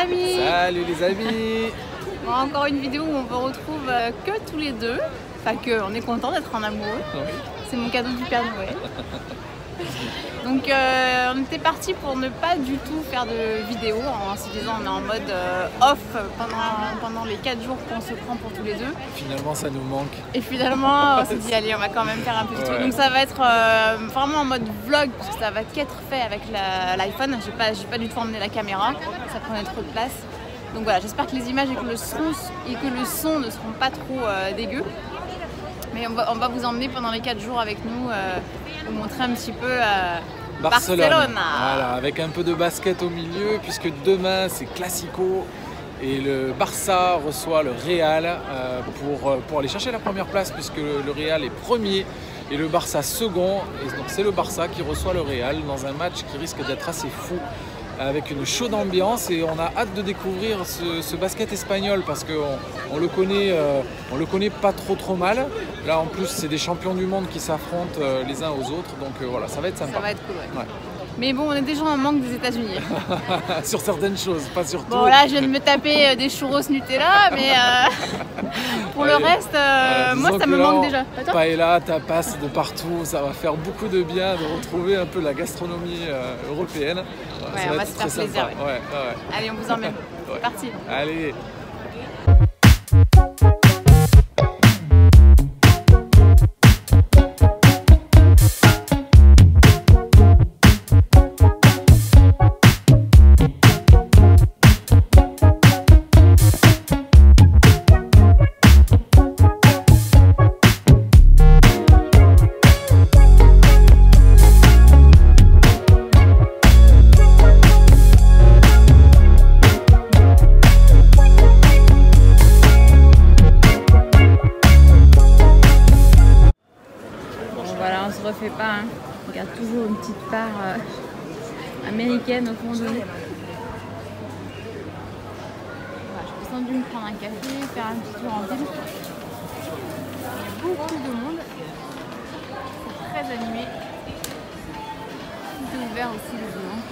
amis. Salut les amis. Bon, encore une vidéo où on ne retrouve que tous les deux. Enfin que, on est content d'être en amoureux. Oui. C'est mon cadeau du Père Noël. Donc on était parti pour ne pas du tout faire de vidéo en se disant on est en mode off pendant les 4 jours qu'on se prend pour tous les deux. Finalement ça nous manque. Et finalement on s'est dit allez on va quand même faire un peu de truc. Donc ça va être vraiment en mode vlog parce que ça va qu'être fait avec l'iPhone. J'ai pas du tout emmené la caméra, ça prenait trop de place. Donc voilà, j'espère que les images et que le son ne seront pas trop dégueux. Mais on va vous emmener pendant les 4 jours avec nous, vous montrer un petit peu Barcelone. Voilà, avec un peu de basket au milieu, puisque demain c'est Classico et le Barça reçoit le Real pour aller chercher la première place, puisque le Real est premier et le Barça second. Et donc c'est le Barça qui reçoit le Real dans un match qui risque d'être assez fou, avec une chaude ambiance, et on a hâte de découvrir ce basket espagnol parce qu'on le connaît pas trop mal. Là en plus c'est des champions du monde qui s'affrontent les uns aux autres, donc voilà, ça va être sympa. Ça va être cool, ouais. Ouais. Mais bon, on est déjà en manque des États-Unis. Sur certaines choses, pas sur tout. Bon là je viens de me taper des churros Nutella, mais pour le reste, moi ça me manque déjà. Paella, tapas de partout, ça va faire beaucoup de bien de retrouver un peu la gastronomie européenne. Ouais, on va se faire plaisir. Ouais. Allez, on vous emmène. C'est parti. Allez. Voilà, on se refait pas, hein. On regarde toujours une petite part américaine au fond de nous. Voilà, je suis descendue me prendre un café, faire un petit tour en ville. Il y a beaucoup de monde. C'est très animé. Tout est ouvert aussi le dimanche.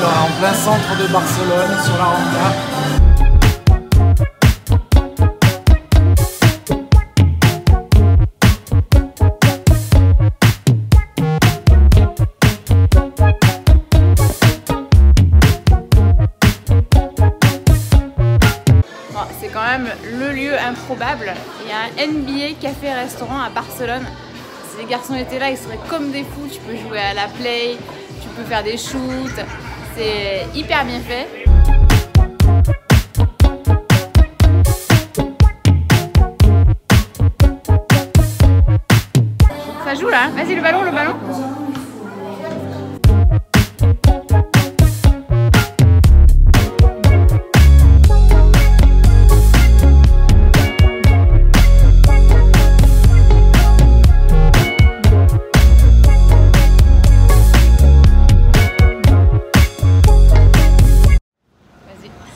En plein centre de Barcelone, sur la Rambla. Bon, c'est quand même le lieu improbable. Il y a un NBA café-restaurant à Barcelone. Si les garçons étaient là, ils seraient comme des fous. Tu peux jouer à la play, tu peux faire des shoots. C'est hyper bien fait. Ça joue là, vas-y le ballon.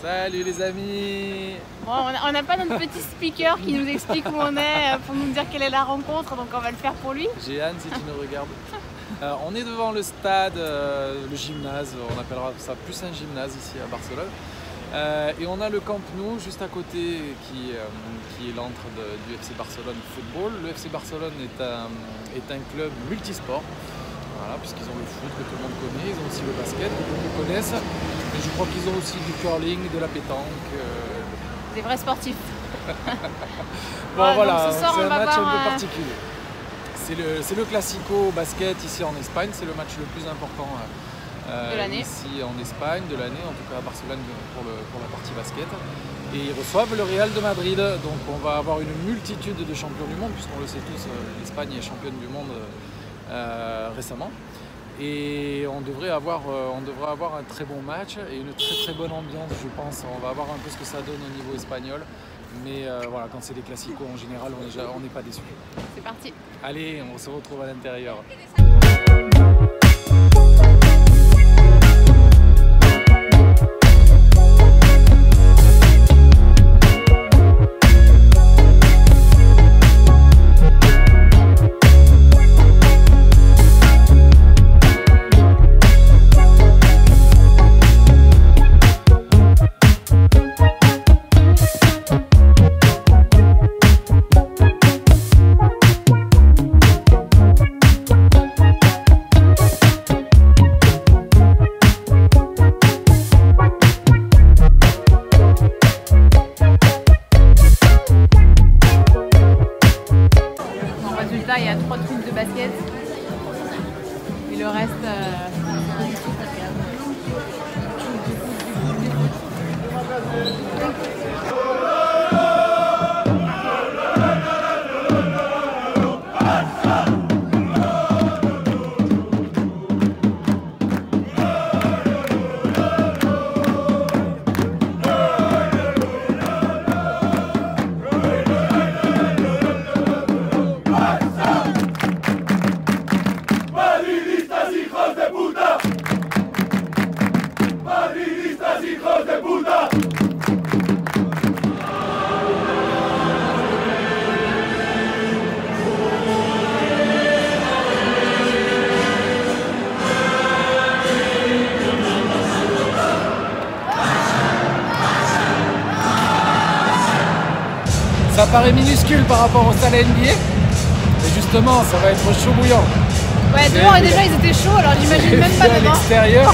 Salut les amis. Bon, on n'a pas notre petit speaker qui nous explique où on est pour nous dire quelle est la rencontre, donc on va le faire pour lui. Jeanne, si tu nous regardes. On est devant le stade, le gymnase, on appellera ça plus un gymnase ici à Barcelone. Et on a le Camp Nou juste à côté qui est l'antre du FC Barcelone Football. Le FC Barcelone est un club multisport. Voilà, puisqu'ils ont le foot que tout le monde connaît, ils ont aussi le basket que beaucoup connaissent. Et je crois qu'ils ont aussi du curling, de la pétanque. Des vrais sportifs. Bon voilà, c'est un match un peu particulier. C'est le Classico basket ici en Espagne, c'est le match le plus important de l'année. Ici en Espagne, de l'année, en tout cas à Barcelone pour la partie basket. et ils reçoivent le Real de Madrid. Donc on va avoir une multitude de champions du monde, puisqu'on le sait tous, l'Espagne est championne du monde récemment. Et on devrait avoir un très bon match et une très bonne ambiance, je pense. On va voir un peu ce que ça donne au niveau espagnol. Mais voilà, quand c'est des classicos en général, on n'est pas déçus. C'est parti. Allez, on se retrouve à l'intérieur. Il y a 3 trucs de basket et le reste Ça paraît minuscule par rapport au stade NBA, mais justement ça va être chaud bouillant. Ouais, dehors et déjà ils étaient chauds, alors j'imagine même pas à dedans. l'extérieur.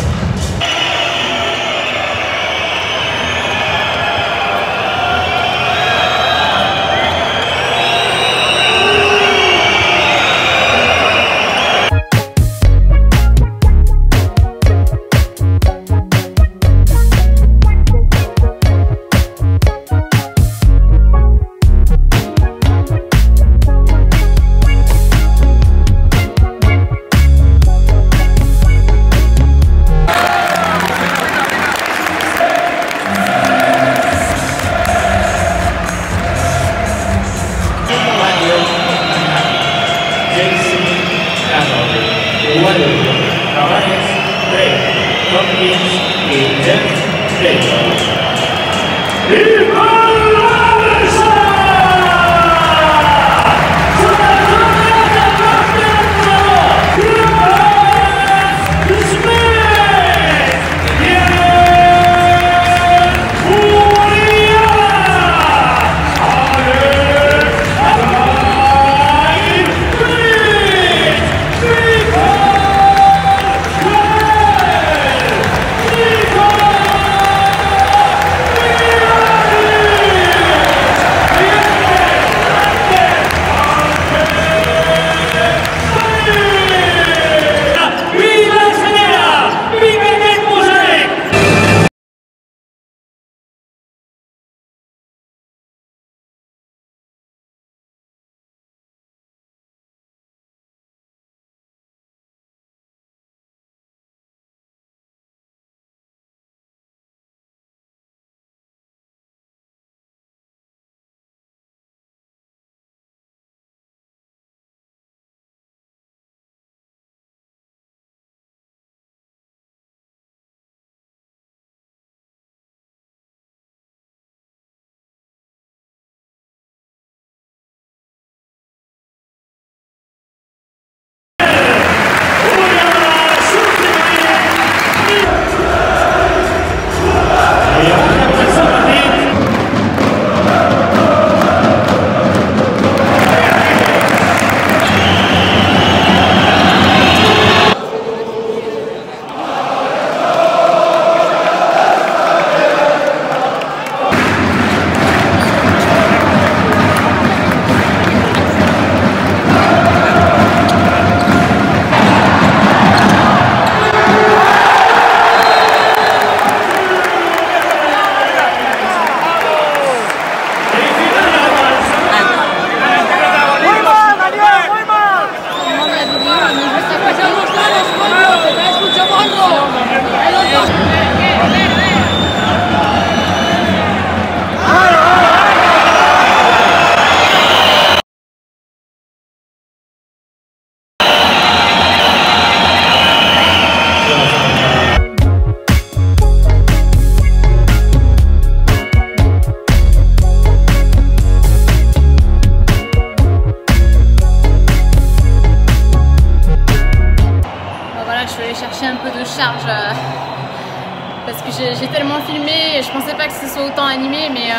tellement filmé, je pensais pas que ce soit autant animé, mais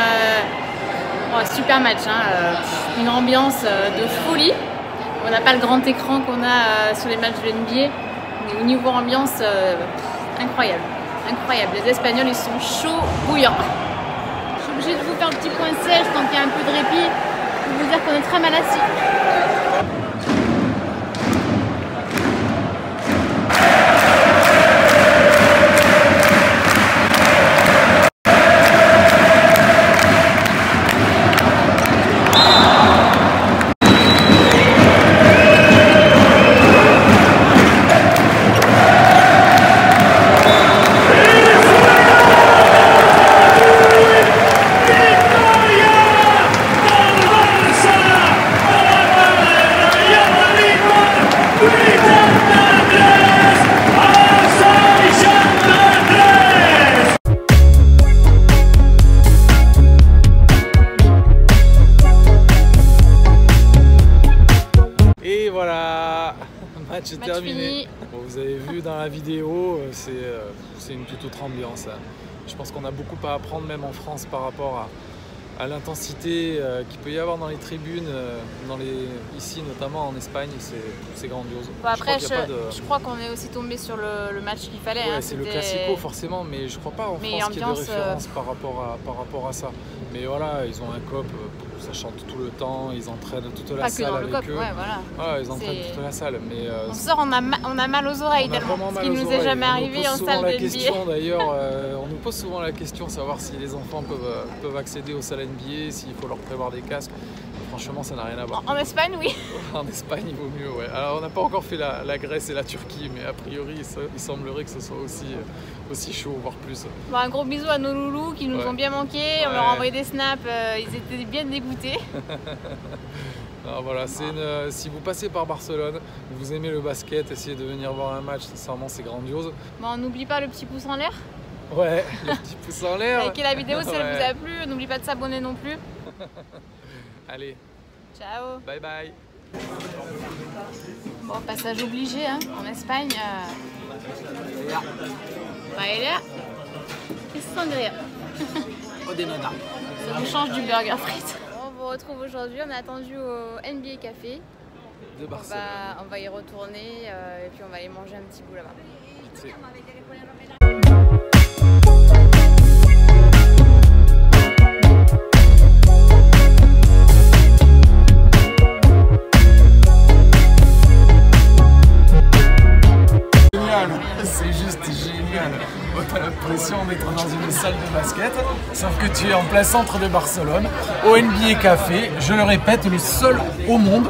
super match, hein, une ambiance de folie. On n'a pas le grand écran qu'on a sur les matchs de NBA, mais au niveau ambiance, incroyable, incroyable. Les Espagnols, ils sont chauds bouillants. Je suis obligée de vous faire un petit point siège tant qu'il y a un peu de répit pour vous dire qu'on est très mal assis. Match terminé. Bon, vous avez vu dans la vidéo, c'est une toute autre ambiance. Je pense qu'on a beaucoup à apprendre même en France par rapport à l'intensité qu'il peut y avoir dans les tribunes, ici notamment en Espagne, c'est grandiose. Bon, après, je crois qu'on est aussi tombé sur le match qu'il fallait. Ouais, hein, c'est le classico forcément, mais je crois pas en France qu'il y ait de référence par rapport à ça. Mais voilà, ils ont un cop, ça chante tout le temps, ils entraînent toute la salle avec eux. Ouais, voilà. Voilà, ils entraînent toute la salle. Mais, on sort, on a mal aux oreilles tellement, ce qui nous est jamais arrivé en salle NBA. D'ailleurs, on nous pose souvent la question, savoir si les enfants peuvent accéder aux salles NBA, s'il faut leur prévoir des casques. Franchement, ça n'a rien à voir. En Espagne, oui. En Espagne, il vaut mieux, ouais. Alors, on n'a pas encore fait la Grèce et la Turquie, mais a priori, il semblerait que ce soit aussi chaud, voire plus. Bon, un gros bisou à nos loulous qui nous ont bien manqué. On leur a envoyé des snaps, ils étaient bien dégoûtés. Alors voilà, si vous passez par Barcelone, vous aimez le basket, essayez de venir voir un match, sincèrement, c'est grandiose. Bon, on n'oublie pas le petit pouce en l'air. Ouais, le petit pouce en l'air. Likez la vidéo si elle vous a plu, n'oubliez pas de s'abonner non plus. Allez. Ciao. Bye bye. Bon, passage obligé hein, en Espagne. Paella et sangria. Ça nous change du burger frites. On vous retrouve aujourd'hui, on est attendu au NBA Café. De Barcelone. On va y retourner et puis on va aller manger un petit bout là-bas. C'est juste génial. Tu as l'impression d'être dans une salle de basket, sauf que tu es en plein centre de Barcelone, au NBA Café, je le répète, le seul au monde.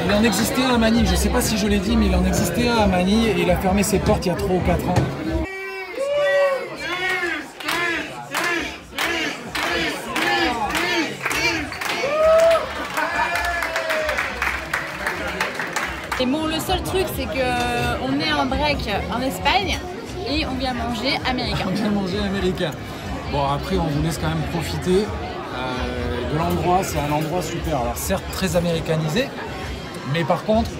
Il en existait un à Manille, je ne sais pas si je l'ai dit, mais il en existait un à Manille et il a fermé ses portes il y a 3 ou 4 ans. Et bon, le seul truc, c'est qu'on est en break en Espagne et on vient manger américain. On vient manger américain. Bon, après, on vous laisse quand même profiter de l'endroit. C'est un endroit super. Alors, certes, très américanisé, mais par contre,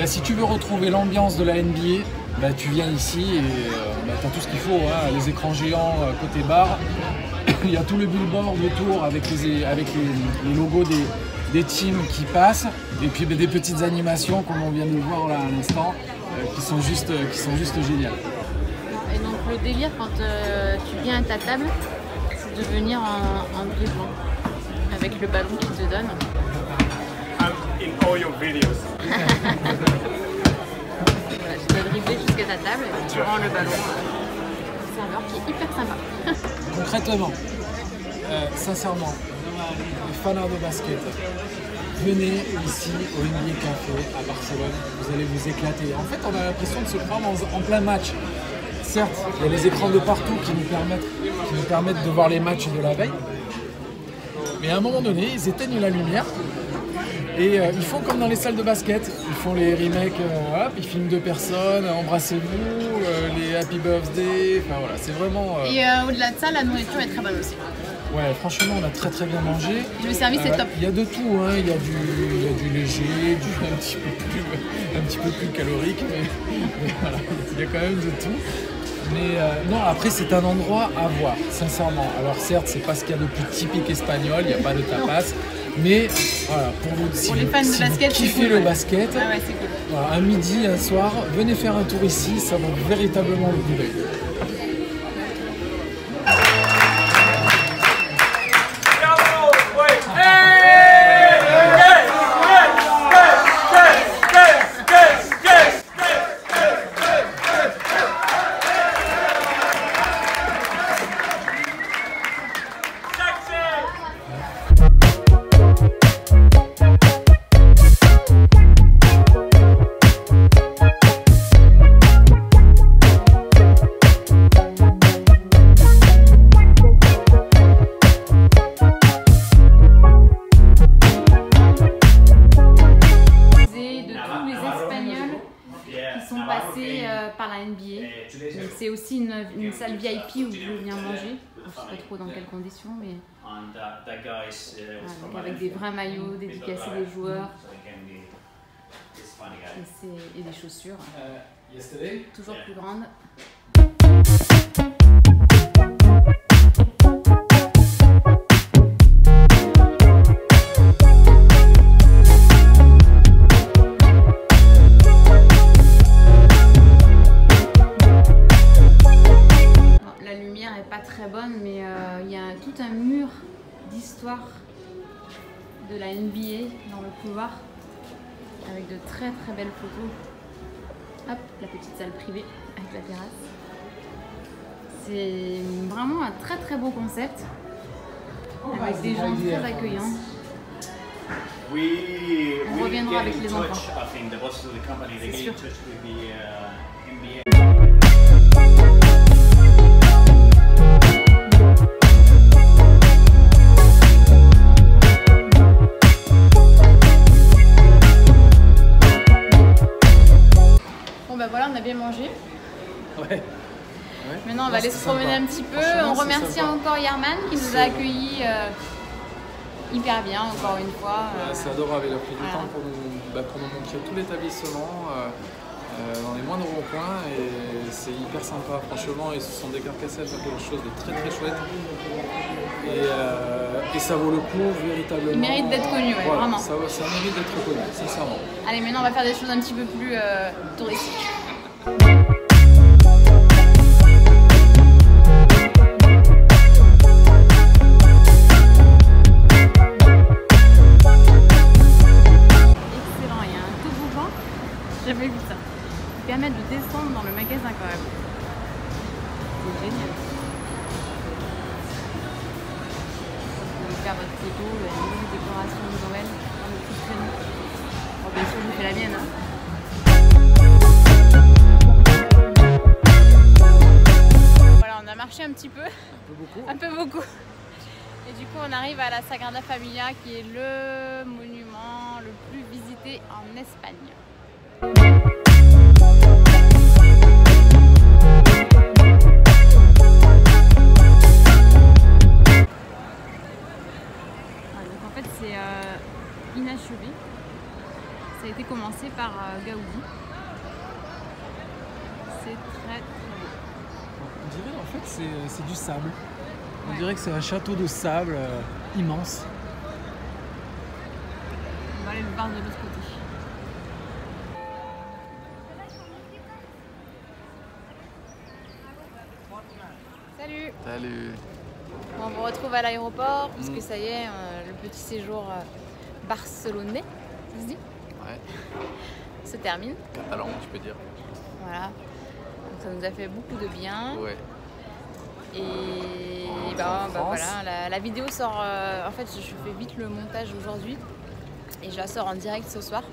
si tu veux retrouver l'ambiance de la NBA, tu viens ici et tu as tout ce qu'il faut. Hein, les écrans géants côté bar. Il y a tout le billboard autour avec les logos des teams qui passent et puis des petites animations comme on vient de voir là à l'instant qui sont juste géniales. Et donc le délire quand tu viens à ta table, c'est de venir en dribblant avec le ballon qu'ils te donnent. In all your videos. Voilà, tu dois dribbler jusqu'à ta table et tu rends le ballon au serveur qui est hyper sympa. Concrètement, sincèrement, les fanards de basket, venez ici au NBA Café à Barcelone, vous allez vous éclater. En fait, on a l'impression de se prendre en plein match. Certes, il y a les écrans de partout qui nous permettent de voir les matchs de la veille, mais à un moment donné, ils éteignent la lumière et ils font comme dans les salles de basket. Ils font les remakes, ils filment 2 personnes, embrassez-vous, les happy birthday, enfin voilà, c'est vraiment... Et au-delà de ça, la nourriture est très bonne aussi. Ouais, franchement, on a très bien mangé. Le service est top. Il y a de tout, hein. Il y a du léger, un petit peu plus calorique, mais voilà, il y a quand même de tout. Mais non, après c'est un endroit à voir, sincèrement. Alors certes, c'est pas ce qu'il y a de plus typique espagnol, il n'y a pas de tapas. Mais voilà, pour vous, si les fans de basket, kiffez c'est cool, le basket, Ah ouais, c'est cool. voilà, un midi, un soir, venez faire un tour ici, ça vaut véritablement le coup d'œil. Par la NBA. C'est aussi une salle VIP où je viens manger. Je ne sais pas trop dans quelles conditions, mais voilà, avec des vrais maillots dédicacés des joueurs et des chaussures toujours plus grandes. Très bonne, mais il y a tout un mur d'histoire de la NBA dans le couloir avec de très très belles photos. Hop, la petite salle privée avec la terrasse. C'est vraiment un très très beau concept avec des gens très accueillants. On reviendra avec les enfants. C'est sûr. Voilà, on a bien mangé. Ouais. Maintenant, on va aller se promener un petit peu. On remercie encore Yarman qui nous a accueillis hyper bien, encore une fois. C'est adorable, il a pris du temps pour nous montrer tout l'établissement dans les moindres ronds-points et c'est hyper sympa. Franchement, ils se sont décarcassés à faire quelque chose de très très chouette et ça vaut le coup véritablement. Il mérite d'être connu, ouais, voilà, vraiment. Ça mérite d'être connu, sincèrement. Allez, maintenant on va faire des choses un petit peu plus touristiques. Excellent, il y a un toboggan, j'ai jamais vu ça. Qui permet de descendre dans le magasin quand même. C'est génial. Vous pouvez faire votre photo, la nouvelle décoration de Noël, dans le petit créneau. Bon, bien sûr, j'ai fait la mienne. Hein. Voilà, on a marché un petit peu. Un peu beaucoup. Et du coup, on arrive à la Sagrada Familia, qui est le monument le plus visité en Espagne. Donc en fait, c'est inachevé. Ça a été commencé par Gaudi. C'est très beau. On dirait en fait c'est du sable. On dirait que c'est un château de sable immense. On va aller le voir de l'autre côté. Salut. Salut. Bon, on vous retrouve à l'aéroport puisque ça y est, le petit séjour barcelonais, ça se dit ? Ouais. Se termine. Catalan, tu peux dire. Voilà. Donc ça nous a fait beaucoup de bien. Ouais. Et voilà, la vidéo sort. En fait, je fais vite le montage aujourd'hui et je la sors en direct ce soir.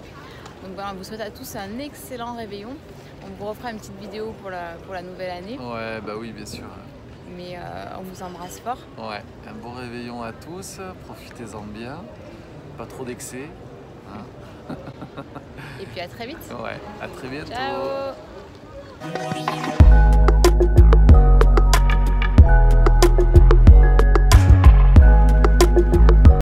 Donc voilà, on vous souhaite à tous un excellent réveillon. On vous refera une petite vidéo pour la nouvelle année. Ouais, bah oui, bien sûr. Mais on vous embrasse fort. Ouais, un bon réveillon à tous, profitez-en bien, pas trop d'excès. Hein. Et puis à très vite. Ouais, à très bientôt. Ciao.